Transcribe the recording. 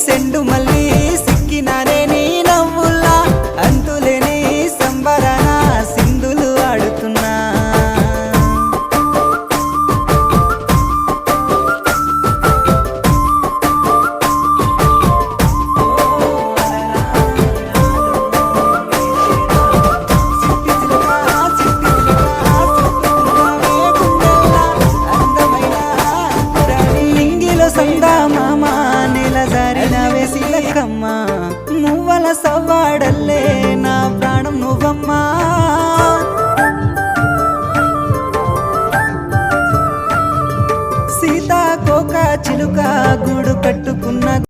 సెండు మళ్ళీ సిక్కినానే నీ నవ్వుల్లా అంతులేని సంబరాన సింధులు ఆడుతున్నా మువ్వల సవ్వాడల్లే నా ప్రాణం నువ్వమ్మా సీతాకోక చిలుక గూడు కట్టుకున్న